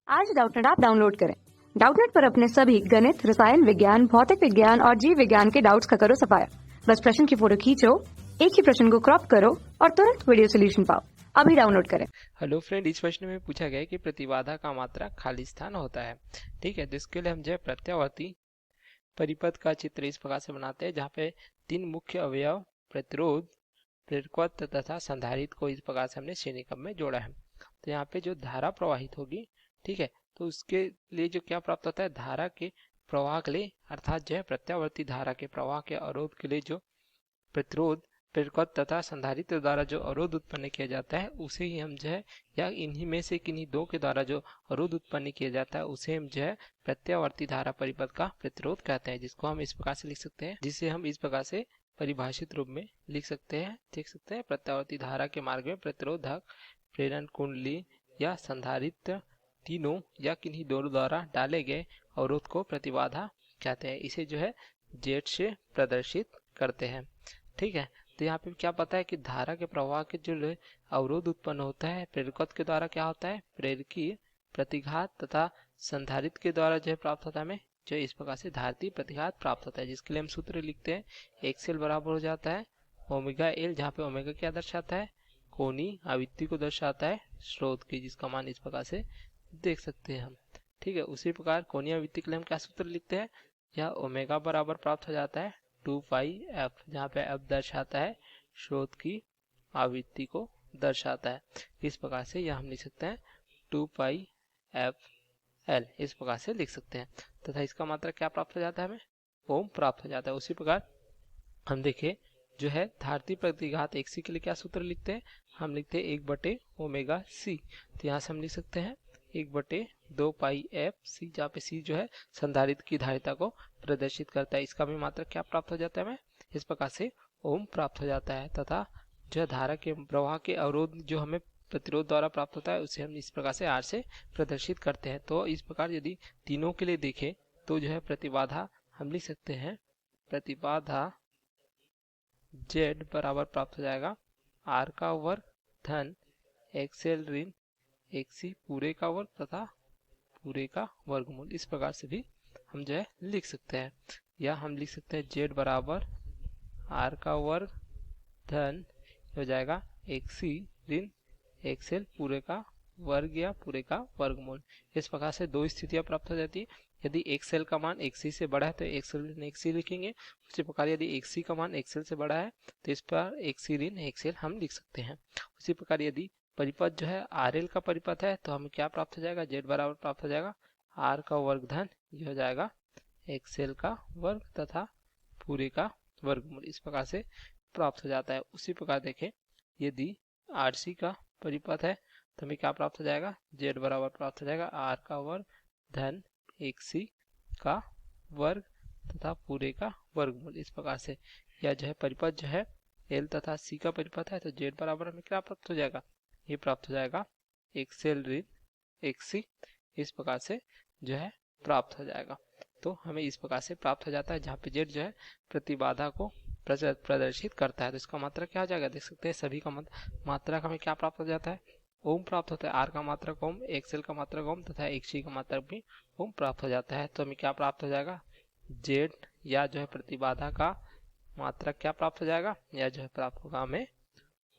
आज Doubtnut app download करें। Doubtnut पर अपने सभी गणित, रसायन विज्ञान, भौतिक विज्ञान और जीव विज्ञान के डाउट्स का करो सफाया। बस प्रश्न की फोटो खींचो, एक ही प्रश्न को क्रॉप करो और तुरंत वीडियो सोल्यूशन पाओ। अभी डाउनलोड करें। हेलो फ्रेंड, इस प्रश्न में पूछा गया है कि प्रतिबाधा का मात्रा खाली स्थान होता है। ठीक है, तो इसके लिए हम जो है प्रत्यावर्ती परिपथ का चित्र इस प्रकार से बनाते हैं, जहाँ पे तीन मुख्य अवयव प्रतिरोध, प्रेरकत्व तथा संधारित्र को इस प्रकार से हमने श्रेणी क्रम में जोड़ा है। तो यहाँ पे जो धारा प्रवाहित होगी, ठीक है, तो उसके लिए जो क्या प्राप्त होता है, धारा के प्रवाह के लिए अर्थात जो है प्रत्यावर्ती धारा के प्रवाह के अवरोध के लिए जो प्रतिरोध, प्रेरकत्व तथा संधारित्र द्वारा जो अवरोध उत्पन्न किया जाता है उसे ही हम जो है, या इन्हीं में से किन्हीं दो के द्वारा जो अवरोध उत्पन्न किया जाता है उसे हम जो है प्रत्यावर्ती धारा परिपथ का प्रतिरोध कहते हैं, जिसको हम इस प्रकार से लिख सकते हैं, जिसे हम इस प्रकार से परिभाषित रूप में लिख सकते हैं। देख सकते हैं, प्रत्यावर्ती धारा के मार्ग में प्रतिरोधक, प्रेरण कुंडली या संधारित्र तीनों या किन्हीं दोनों द्वारा डाले गए अवरोध को प्रतिबाधा कहते हैं। इसे जो है जेड से प्रदर्शित करते हैं। ठीक है, तो यहाँ पे क्या पता है कि धारा के प्रवाह के जो अवरोध उत्पन्न होता है प्रेरकत्व के द्वारा क्या होता है, प्रेरकीय प्रतिघात, तथा संधारित्र के द्वारा जो है प्राप्त होता है हमें जो इस प्रकार से धारितीय प्रतिघात प्राप्त होता है, जिसके लिए हम सूत्र लिखते हैं एक्सएल बराबर हो जाता है ओमेगा एल, जहाँ पे ओमेगा क्या दर्शाता है, कोणीय आवृत्ति को दर्शाता है स्रोत की, जिसका मान इस प्रकार से देख सकते हैं हम। ठीक है, उसी प्रकार कोणीय आवृत्ति के लिए हम क्या सूत्र लिखते हैं, यह ओमेगा बराबर प्राप्त हो जाता है 2 पाई एफ, जहाँ पे एफ दर्शाता है स्रोत की आवृत्ति को दर्शाता है। इस प्रकार से यह हम लिख सकते हैं 2 पाई एफ एल, इस प्रकार से लिख सकते हैं, तथा इसका मात्रा क्या प्राप्त हो जाता है, हमें ओम प्राप्त हो जाता है। उसी प्रकार हम देखें जो है धारितीय प्रतिघात एक्सी के लिए क्या सूत्र लिखते हैं, हम लिखते हैं 1/ओमेगा सी। तो यहाँ से हम लिख सकते हैं 1/2 पाई एफ सी, जहाँ पे सी जो है संधारित्र की धारिता को प्रदर्शित करता है। इसका भी मात्रा क्या प्राप्त हो जाता है, हमें इस प्रकार से ओम प्राप्त हो जाता है, तथा जो है धारा के प्रवाह के अवरोध जो हमें प्रतिरोध द्वारा प्राप्त होता है उसे हम इस प्रकार से आर से प्रदर्शित करते हैं। तो इस प्रकार यदि तीनों के लिए देखें तो जो है प्रतिबाधा हम लिख सकते हैं, प्रतिबाधा जेड बराबर प्राप्त हो जाएगा आर का वर्ग धन एक्सएल ऋण एक्सी पूरे का वर्ग तथा पूरे का वर्गमूल। इस प्रकार से भी हम जो है लिख सकते हैं, या हम लिख सकते हैं जेड बराबर आर का वर्ग धन हो जाएगा एक्सी ऋण एक्सएल पूरे का वर्ग या पूरे का वर्गमूल। इस प्रकार से दो स्थितियां प्राप्त हो जाती है। यदि एक्सएल का मान एक्सी से बड़ा है तो एक्सएल ऋण एक्सी लिखेंगे, उसी प्रकार यदि एक्सी का मान एक्सएल से बड़ा है तो इस पर एक्सी ऋण एक्सएल हम लिख सकते हैं। उसी प्रकार यदि परिपथ जो है आर एल का परिपथ है तो हमें क्या प्राप्त हो जाएगा, जेड बराबर प्राप्त हो जाएगा आर का वर्ग धन ये हो जाएगा एक्सएल का वर्ग तथा पूरे का वर्गमूल। इस प्रकार से प्राप्त हो जाता है। उसी प्रकार देखें यदि आर सी का परिपथ है तो हमें क्या प्राप्त हो जाएगा, जेड बराबर प्राप्त हो जाएगा आर का वर्ग धन एक्सी का वर्ग तथा पूरे का वर्गमूल। इस प्रकार से यह जो है परिपथ जो है एल तथा सी का परिपथ है तो जेड बराबर हमें क्या प्राप्त हो जाएगा, ये प्राप्त हो जाएगा एक्सएल ऋण एक्सी। इस प्रकार से जो है प्राप्त हो जाएगा। तो हमें इस प्रकार से प्राप्त हो जाता है, जहाँ पे जेड जो है प्रतिबाधा को प्रदर्शित करता है। तो इसका मात्रा क्या हो जाएगा, देख सकते हैं सभी का मात्रा का हमें क्या प्राप्त हो जाता है, ओम प्राप्त होता है। आर का मात्रक ओम, एक्सएल का मात्रक ओम तथा एक्सी का मात्रक भी ओम प्राप्त हो जाता है। तो हमें क्या प्राप्त हो जाएगा, जेड या जो है प्रतिबाधा का मात्रक क्या प्राप्त हो जाएगा, या जो है प्राप्त होगा हमें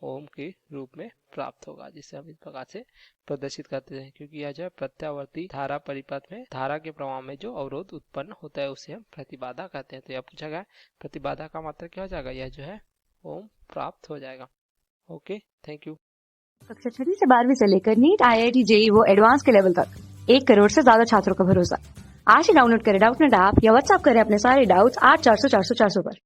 ओम के रूप में प्राप्त होगा, जिसे हम इस प्रकार से प्रदर्शित करते हैं। क्योंकि यह जो है प्रत्यावर्ती धारा परिपथ में धारा के प्रवाह में जो अवरोध उत्पन्न होता है उसे हम प्रतिबाधा कहते हैं। तो यह पूछा गया प्रतिबाधा का मात्रक क्या हो जाएगा, यह जो है ओम प्राप्त हो जाएगा। Okay, thank you. कक्षा 6 से 12वीं से लेकर नीट, IIT, JEE वो एडवांस के लेवल तक 1 करोड़ से ज्यादा छात्रों का भरोसा। आज ही डाउनलोड करें डाउटनेट ऐप या व्हाट्सएप करें अपने सारे डाउट्स 8400 400 400 पर।